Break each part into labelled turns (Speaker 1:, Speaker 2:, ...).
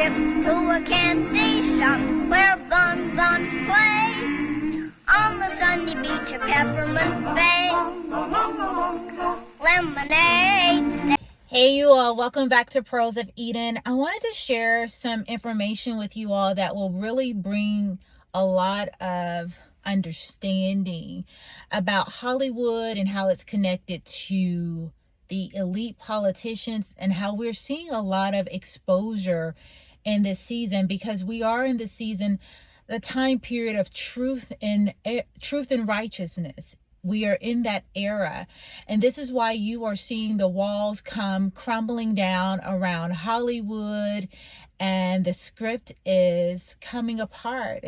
Speaker 1: trip to a candy shop where bonbons play on the sunny beach of Peppermint Bay. Lemonade.
Speaker 2: Hey you all, welcome back to Pearls of Eden. I wanted to share some information with you all that will really bring a lot of understanding about Hollywood and how it's connected to the elite politicians and how we're seeing a lot of exposure in this season, because we are in the season, the time period of truth and righteousness. We are in that era, and this is why you are seeing the walls come crumbling down around Hollywood, and the script is coming apart.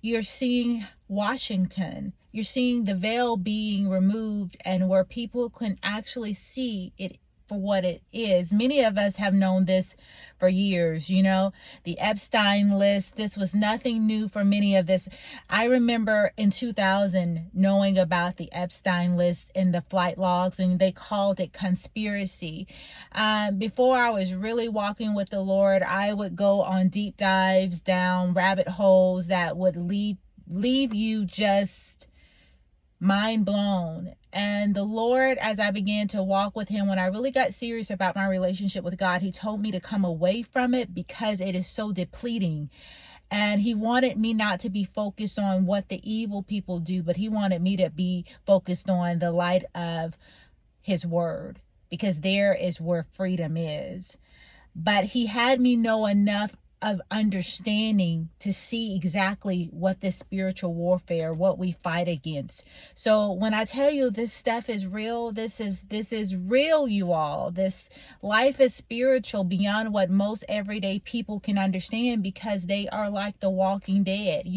Speaker 2: You're seeing Washington, you're seeing the veil being removed, and where people can actually see it for what it is. Many of us have known this for years, the Epstein list. This was nothing new for many of this. I remember in 2000 knowing about the Epstein list in the flight logs, and they called it conspiracy. Before I was really walking with the Lord, I would go on deep dives down rabbit holes that would leave you just mind blown. And the Lord, as I began to walk with him, when I really got serious about my relationship with God, he told me to come away from it because it is so depleting. And he wanted me not to be focused on what the evil people do, but he wanted me to be focused on the light of his word, because there is where freedom is. But he had me know enough of understanding to see exactly what this spiritual warfare, what we fight against. So when I tell you this stuff is real, this is real, you all. This life is spiritual beyond what most everyday people can understand, because they are like the Walking Dead.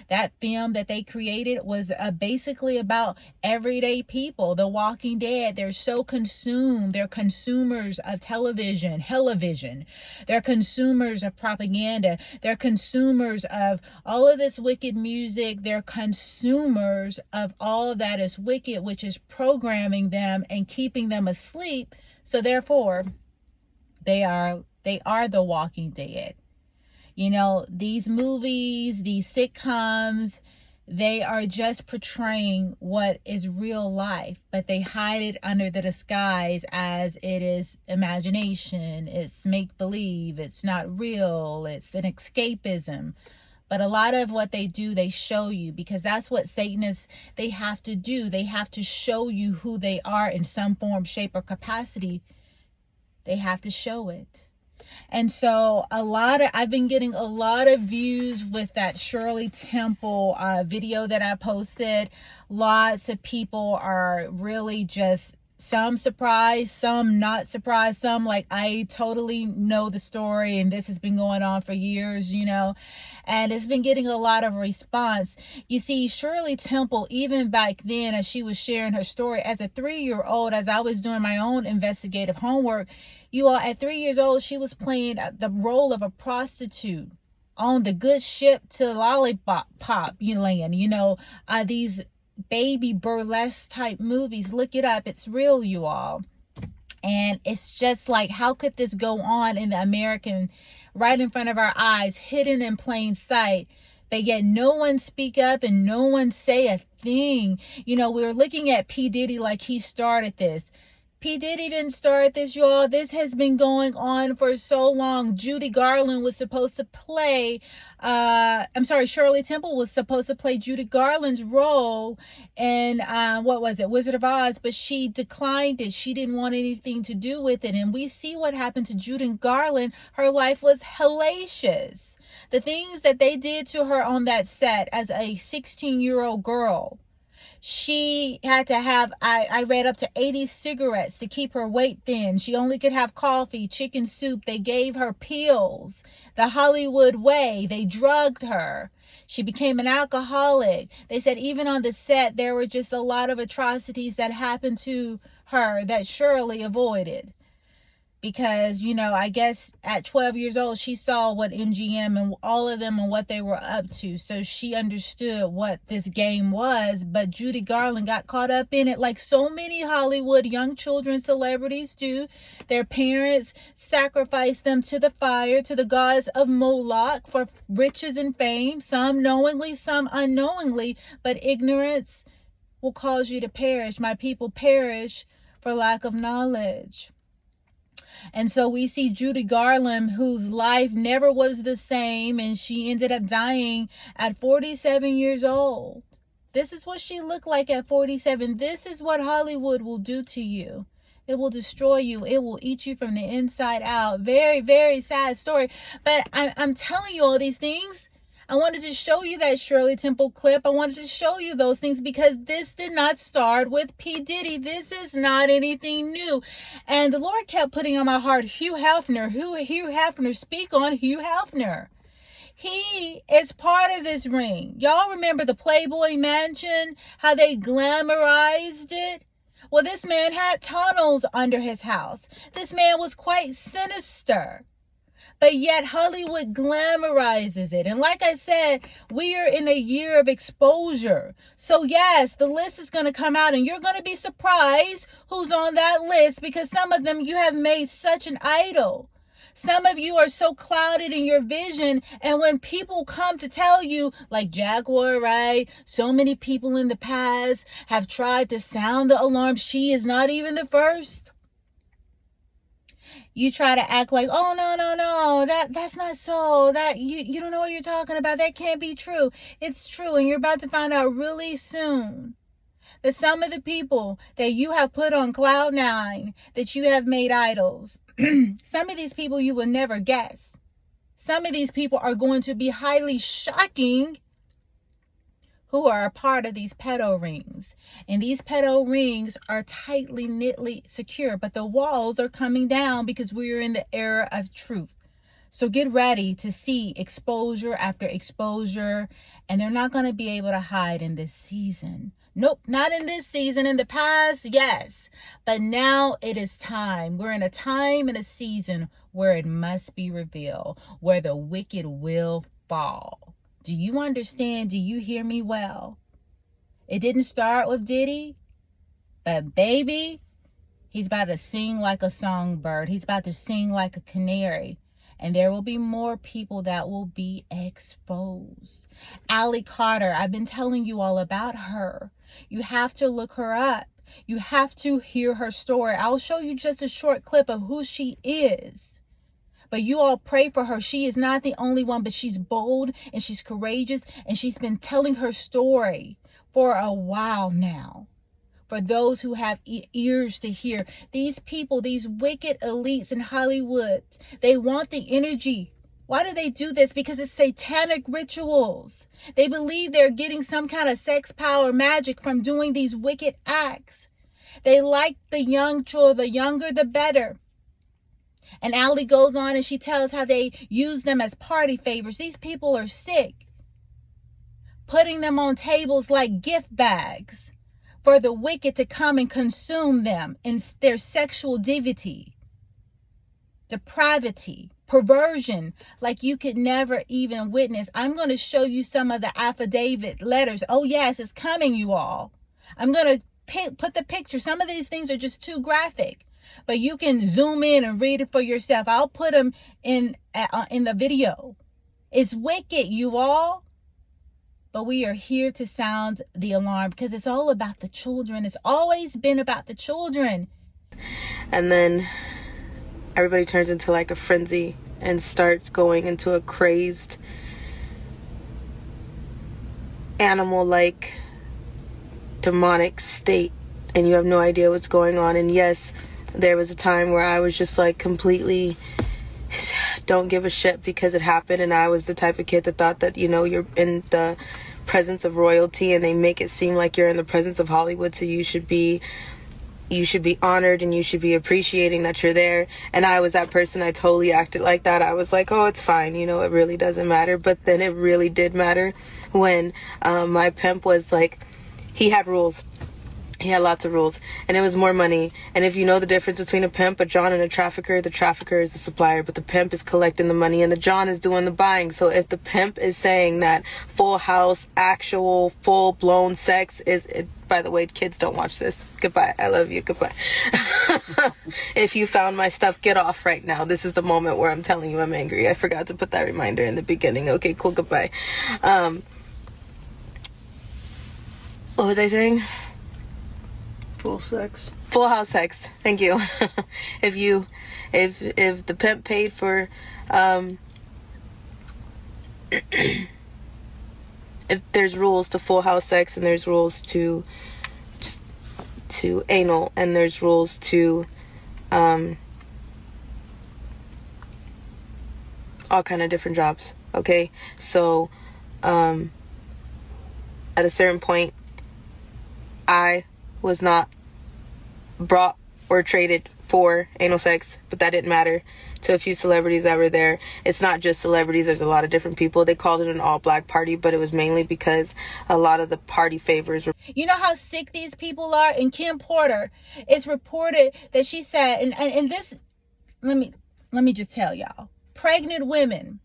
Speaker 2: That film that they created was basically about everyday people. The Walking Dead, they're so consumed. They're consumers of television, television. They're consumers of propaganda. They're consumers of all of this wicked music. They're consumers of all that is wicked, which is programming them and keeping them asleep. So therefore, they are the Walking Dead. These movies, these sitcoms, they are just portraying what is real life, but they hide it under the disguise as it is imagination, it's make-believe, it's not real, it's an escapism. But a lot of what they do, they show you, because that's what Satanists, they have to do. They have to show you who they are in some form, shape, or capacity. They have to show it. And so I've been getting a lot of views with that Shirley Temple video that I posted. Lots of people are really just, some surprised, some not surprised, some like, I totally know the story and this has been going on for years, and it's been getting a lot of response. You see, Shirley Temple, even back then, as she was sharing her story as a 3-year-old, as I was doing my own investigative homework, you all, at 3 years old, she was playing the role of a prostitute on the Good Ship to Lollipop land, these baby burlesque type movies. Look it up. It's real, you all. And it's just like, how could this go on in the American, right in front of our eyes, hidden in plain sight, but yet no one speak up and no one say a thing? We were looking at P. Diddy like he started this. P. Diddy didn't start this, y'all. This has been going on for so long. Judy Garland was supposed to play, Shirley Temple was supposed to play Judy Garland's role in, Wizard of Oz, but she declined it. She didn't want anything to do with it. And we see what happened to Judy Garland. Her life was hellacious. The things that they did to her on that set as a 16-year-old girl. She had to have, I read, up to 80 cigarettes to keep her weight thin. She only could have coffee, chicken soup. They gave her pills the Hollywood way. They drugged her. She became an alcoholic. They said even on the set, there were just a lot of atrocities that happened to her that Shirley avoided, because, I guess at 12 years old, she saw what MGM and all of them and what they were up to. So she understood what this game was. But Judy Garland got caught up in it like so many Hollywood young children celebrities do. Their parents sacrificed them to the fire, to the gods of Moloch for riches and fame, some knowingly, some unknowingly. But ignorance will cause you to perish. My people perish for lack of knowledge. And so we see Judy Garland, whose life never was the same, and she ended up dying at 47 years old. This is what she looked like at 47. This is what Hollywood will do to you. It will destroy you. It will eat you from the inside out. Very, very sad story. But I'm telling you all these things. I wanted to show you that Shirley Temple clip. I wanted to show you those things because this did not start with P. Diddy. This is not anything new. And the Lord kept putting on my heart, Hugh Hefner. Hugh Hefner, speak on Hugh Hefner. He is part of this ring. Y'all remember the Playboy Mansion, how they glamorized it? Well, this man had tunnels under his house. This man was quite sinister. But yet Hollywood glamorizes it. And like I said, we are in a year of exposure. So yes, the list is going to come out and you're going to be surprised who's on that list, because some of them you have made such an idol. Some of you are so clouded in your vision, and when people come to tell you, like Jaguar, right? So many people in the past have tried to sound the alarm. She is not even the first. You try to act like, oh, no, that's not so. That you don't know what you're talking about. That can't be true. It's true, and you're about to find out really soon that some of the people that you have put on cloud nine, that you have made idols, some of these people you will never guess. Some of these people are going to be highly shocking, who are a part of these pedo rings. And these pedo rings are tightly, knitly secure, but the walls are coming down because we are in the era of truth. So get ready to see exposure after exposure, and they're not going to be able to hide in this season. Nope, not in this season. In the past, yes. But now it is time. We're in a time and a season where it must be revealed, where the wicked will fall. Do you understand? Do you hear me well? It didn't start with Diddy, but baby, he's about to sing like a songbird. He's about to sing like a canary. And there will be more people that will be exposed. Allie Carter, I've been telling you all about her. You have to look her up. You have to hear her story. I'll show you just a short clip of who she is. But you all pray for her. She is not the only one, but she's bold and she's courageous. And she's been telling her story for a while now. For those who have ears to hear, these people, these wicked elites in Hollywood, they want the energy. Why do they do this? Because it's satanic rituals. They believe they're getting some kind of sex power magic from doing these wicked acts. They like the young children, the younger the better. And Allie goes on and she tells how they use them as party favors. These people are sick. Putting them on tables like gift bags for the wicked to come and consume them in their sexual depravity, perversion, like you could never even witness. I'm going to show you some of the affidavit letters. Oh yes, it's coming, you all. I'm going to put the picture. Some of these things are just too graphic, but you can zoom in and read it for yourself. I'll put them in the video. It's wicked, you all. But we are here to sound the alarm because it's all about the children. It's always been about the children.
Speaker 3: And then everybody turns into like a frenzy and starts going into a crazed animal-like demonic state. And you have no idea what's going on. And yes, there was a time where I was just like completely don't give a shit because it happened. And I was the type of kid that thought that, you know, you're in the presence of royalty and they make it seem like you're in the presence of Hollywood, so you should be honored and you should be appreciating that you're there. And I was that person. I totally acted like that. I was like, oh, it's fine, you know, it really doesn't matter. But then it really did matter when my pimp was like, he had rules. He had lots of rules, and it was more money. And if you know the difference between a pimp, a John, and a trafficker, the trafficker is the supplier, but the pimp is collecting the money, and the John is doing the buying. So if the pimp is saying that Full House, actual, full-blown sex is... By the way, kids, don't watch this. Goodbye. I love you. Goodbye. If you found my stuff, get off right now. This is the moment where I'm telling you I'm angry. I forgot to put that reminder in the beginning. Okay, cool. Goodbye. What was I saying? Full House sex. Thank you. If the pimp paid for if there's rules to Full House sex, and there's rules to anal, and there's rules to all kind of different jobs. Okay, so at a certain point, I was not brought or traded for anal sex, but that didn't matter to a few celebrities that were there. It's not just celebrities, there's a lot of different people. They called it an all-black party, but it was mainly because a lot of the party favors were...
Speaker 2: You know how sick these people are? And Kim Porter, it's reported that she said, and this, let me just tell y'all, pregnant women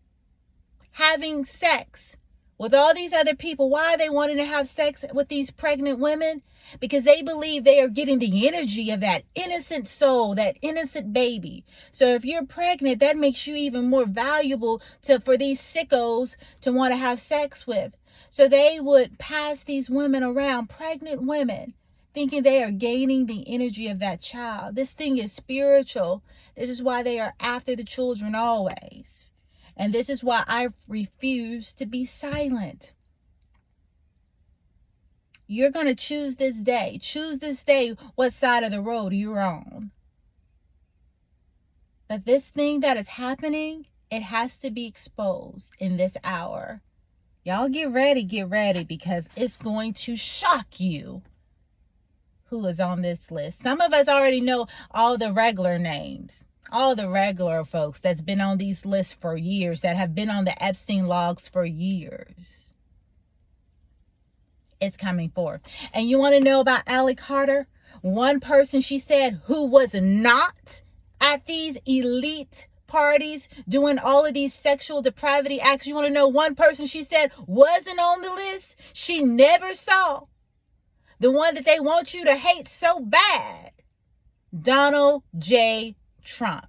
Speaker 2: having sex with all these other people. Why are they wanting to have sex with these pregnant women? Because they believe they are getting the energy of that innocent soul, that innocent baby. So if you're pregnant, that makes you even more valuable for these sickos to want to have sex with. So they would pass these women around, pregnant women, thinking they are gaining the energy of that child. This thing is spiritual. This is why they are after the children always. And this is why I refuse to be silent. You're going to choose this day. Choose this day what side of the road you're on. But this thing that is happening, it has to be exposed in this hour. Y'all get ready, because it's going to shock you who is on this list. Some of us already know all the regular names. All the regular folks that's been on these lists for years, that have been on the Epstein logs for years. It's coming forth. And you want to know about Allie Carter? One person, she said, who was not at these elite parties doing all of these sexual depravity acts. You want to know one person she said wasn't on the list? She never saw. The one that they want you to hate so bad. Donald J. Trump.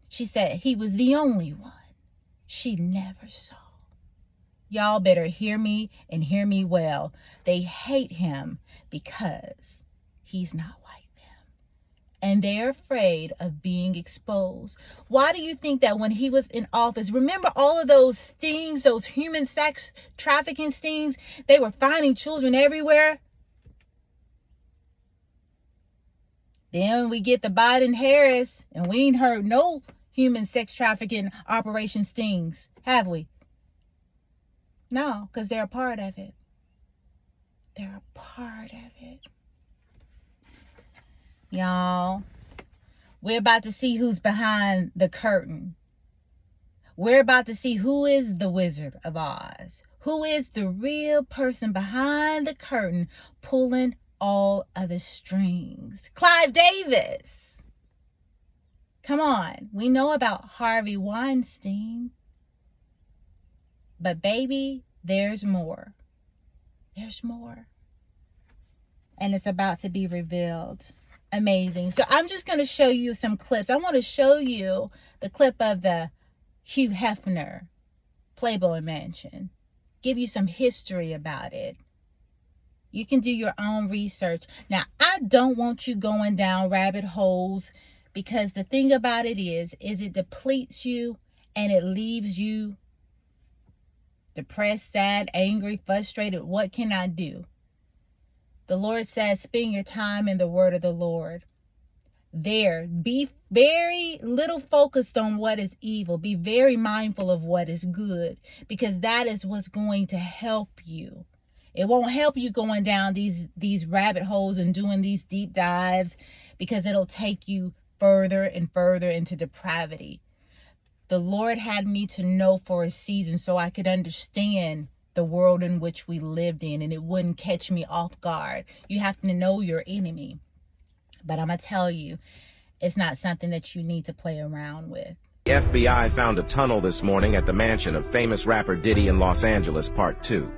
Speaker 2: She said he was the only one she never saw. Y'all better hear me and hear me well. They hate him because he's not like them. And they're afraid of being exposed. Why do you think that when he was in office, remember all of those stings, those human sex trafficking stings? They were finding children everywhere. Then we get the Biden-Harris, and we ain't heard no human sex trafficking operation stings, have we? No, because they're a part of it. They're a part of it. Y'all, we're about to see who's behind the curtain. We're about to see who is the Wizard of Oz. Who is the real person behind the curtain pulling all of the strings. Clive Davis. Come on. We know about Harvey Weinstein. But baby, there's more. There's more. And it's about to be revealed. Amazing. So I'm just going to show you some clips. I want to show you the clip of the Hugh Hefner Playboy Mansion. Give you some history about it. You can do your own research. Now, I don't want you going down rabbit holes, because the thing about it is it depletes you and it leaves you depressed, sad, angry, frustrated. What can I do? The Lord says, spend your time in the word of the Lord. There, be very little focused on what is evil. Be very mindful of what is good, because that is what's going to help you. It won't help you going down these rabbit holes and doing these deep dives, because it'll take you further and further into depravity. The Lord had me to know for a season so I could understand the world in which we lived in, and it wouldn't catch me off guard. You have to know your enemy. But I'm going to tell you, it's not something that you need to play around with.
Speaker 4: The FBI found a tunnel this morning at the mansion of famous rapper Diddy in Los Angeles, Part 2.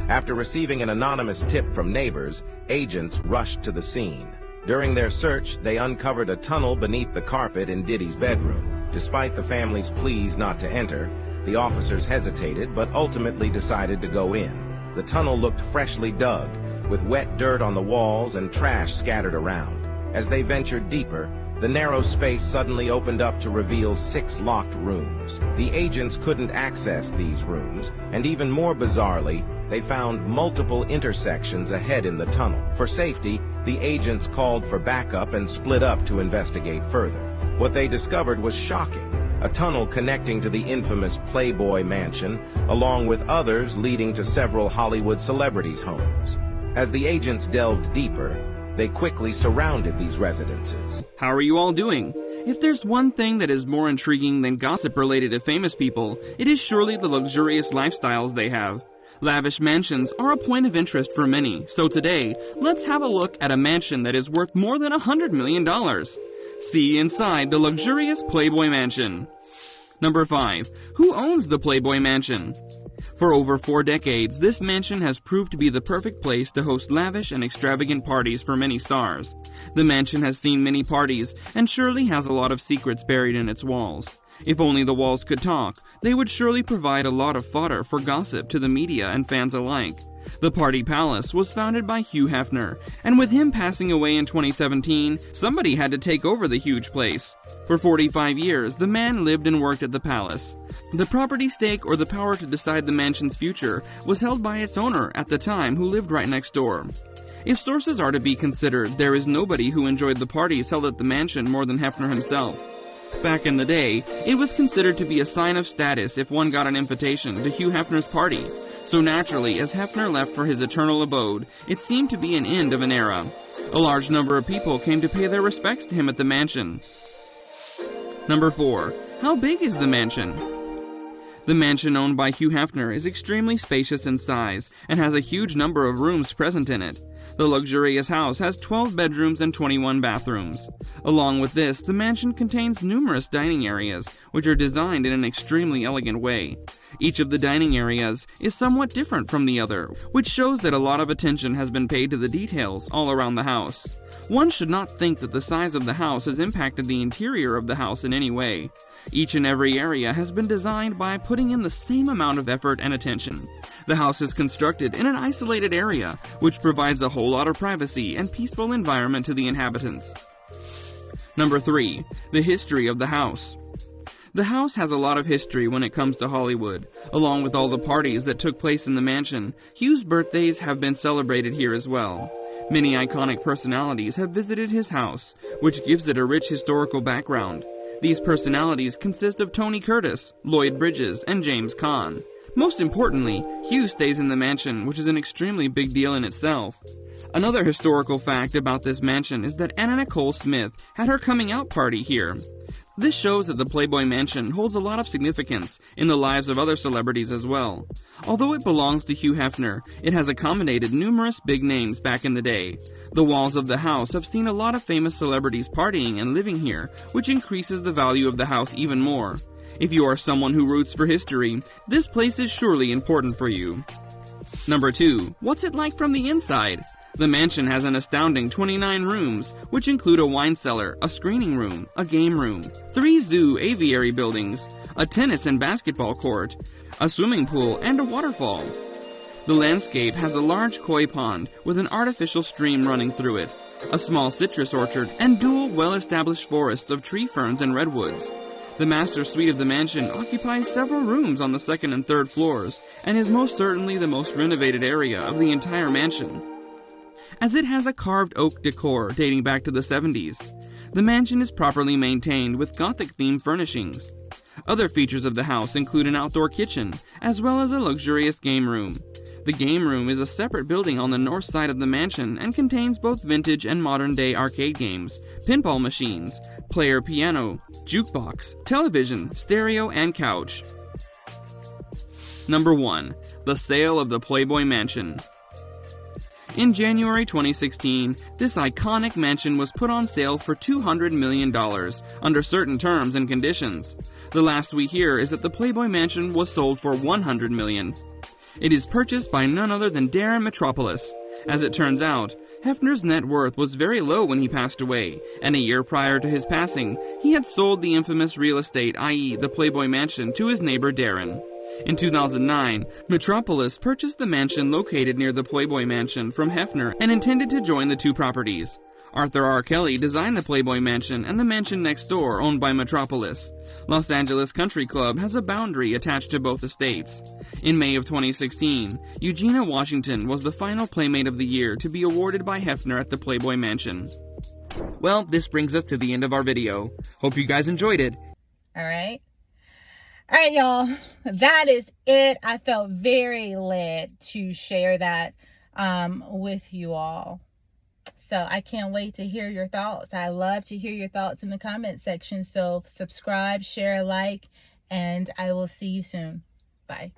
Speaker 4: After receiving an anonymous tip from neighbors, agents rushed to the scene. During their search, they uncovered a tunnel beneath the carpet in Diddy's bedroom. Despite the family's pleas not to enter, the officers hesitated but ultimately decided to go in. The tunnel looked freshly dug, with wet dirt on the walls and trash scattered around. As they ventured deeper, the narrow space suddenly opened up to reveal 6 locked rooms. The agents couldn't access these rooms, and even more bizarrely, they found multiple intersections ahead in the tunnel. For safety, the agents called for backup and split up to investigate further. What they discovered was shocking: a tunnel connecting to the infamous Playboy Mansion, along with others leading to several Hollywood celebrities' homes. As the agents delved deeper, they quickly surrounded these residences.
Speaker 5: How are you all doing? If there's one thing that is more intriguing than gossip related to famous people, it is surely the luxurious lifestyles they have. Lavish mansions are a point of interest for many, so today, let's have a look at a mansion that is worth more than $100 million. See inside the luxurious Playboy Mansion. Number 5. Who owns the Playboy Mansion? For over 4 decades, this mansion has proved to be the perfect place to host lavish and extravagant parties for many stars. The mansion has seen many parties and surely has a lot of secrets buried in its walls. If only the walls could talk, they would surely provide a lot of fodder for gossip to the media and fans alike. The Party Palace was founded by Hugh Hefner, and with him passing away in 2017, somebody had to take over the huge place. For 45 years, the man lived and worked at the palace. The property stake, or the power to decide the mansion's future, was held by its owner at the time, who lived right next door. If sources are to be considered, there is nobody who enjoyed the parties held at the mansion more than Hefner himself. Back in the day, it was considered to be a sign of status if one got an invitation to Hugh Hefner's party. So naturally, as Hefner left for his eternal abode, it seemed to be an end of an era. A large number of people came to pay their respects to him at the mansion. Number 4. How big is the mansion? The mansion owned by Hugh Hefner is extremely spacious in size and has a huge number of rooms present in it. The luxurious house has 12 bedrooms and 21 bathrooms. Along with this, the mansion contains numerous dining areas, which are designed in an extremely elegant way. Each of the dining areas is somewhat different from the other, which shows that a lot of attention has been paid to the details all around the house. One should not think that the size of the house has impacted the interior of the house in any way. Each and every area has been designed by putting in the same amount of effort and attention. The house is constructed in an isolated area, which provides a whole lot of privacy and peaceful environment to the inhabitants. Number 3. The history of the house. The house has a lot of history when it comes to Hollywood. Along with all the parties that took place in the mansion, Hugh's birthdays have been celebrated here as well. Many iconic personalities have visited his house, which gives it a rich historical background. These personalities consist of Tony Curtis, Lloyd Bridges, and James Caan. Most importantly, Hugh stays in the mansion, which is an extremely big deal in itself. Another historical fact about this mansion is that Anna Nicole Smith had her coming out party here. This shows that the Playboy Mansion holds a lot of significance in the lives of other celebrities as well. Although it belongs to Hugh Hefner, it has accommodated numerous big names back in the day. The walls of the house have seen a lot of famous celebrities partying and living here, which increases the value of the house even more. If you are someone who roots for history, this place is surely important for you. Number 2. What's it like from the inside? The mansion has an astounding 29 rooms, which include a wine cellar, a screening room, a game room, 3 zoo aviary buildings, a tennis and basketball court, a swimming pool, and a waterfall. The landscape has a large koi pond with an artificial stream running through it, a small citrus orchard, and dual well-established forests of tree ferns and redwoods. The master suite of the mansion occupies several rooms on the 2nd and 3rd floors, and is most certainly the most renovated area of the entire mansion, as it has a carved oak decor dating back to the 70s. The mansion is properly maintained with Gothic-themed furnishings. Other features of the house include an outdoor kitchen, as well as a luxurious game room. The game room is a separate building on the north side of the mansion and contains both vintage and modern-day arcade games, pinball machines, player piano, jukebox, television, stereo, and couch. Number 1. the sale of the Playboy Mansion. In January 2016, this iconic mansion was put on sale for $200 million, under certain terms and conditions. The last we hear is that the Playboy Mansion was sold for $100 million. It is purchased by none other than Darren Metropolis. As it turns out, Hefner's net worth was very low when he passed away, and a year prior to his passing, he had sold the infamous real estate, i.e. the Playboy Mansion, to his neighbor Darren. In 2009, Metropolis purchased the mansion located near the Playboy Mansion from Hefner and intended to join the two properties. Arthur R. Kelly designed the Playboy Mansion and the mansion next door, owned by Metropolis. Los Angeles Country Club has a boundary attached to both estates. In May of 2016, Eugenia Washington was the final Playmate of the Year to be awarded by Hefner at the Playboy Mansion. Well, this brings us to the end of our video. Hope you guys enjoyed it.
Speaker 2: All right, y'all, that is it. I felt very led to share that with you all. So I can't wait to hear your thoughts. I love to hear your thoughts in the comment section. So subscribe, share, like, and I will see you soon. Bye.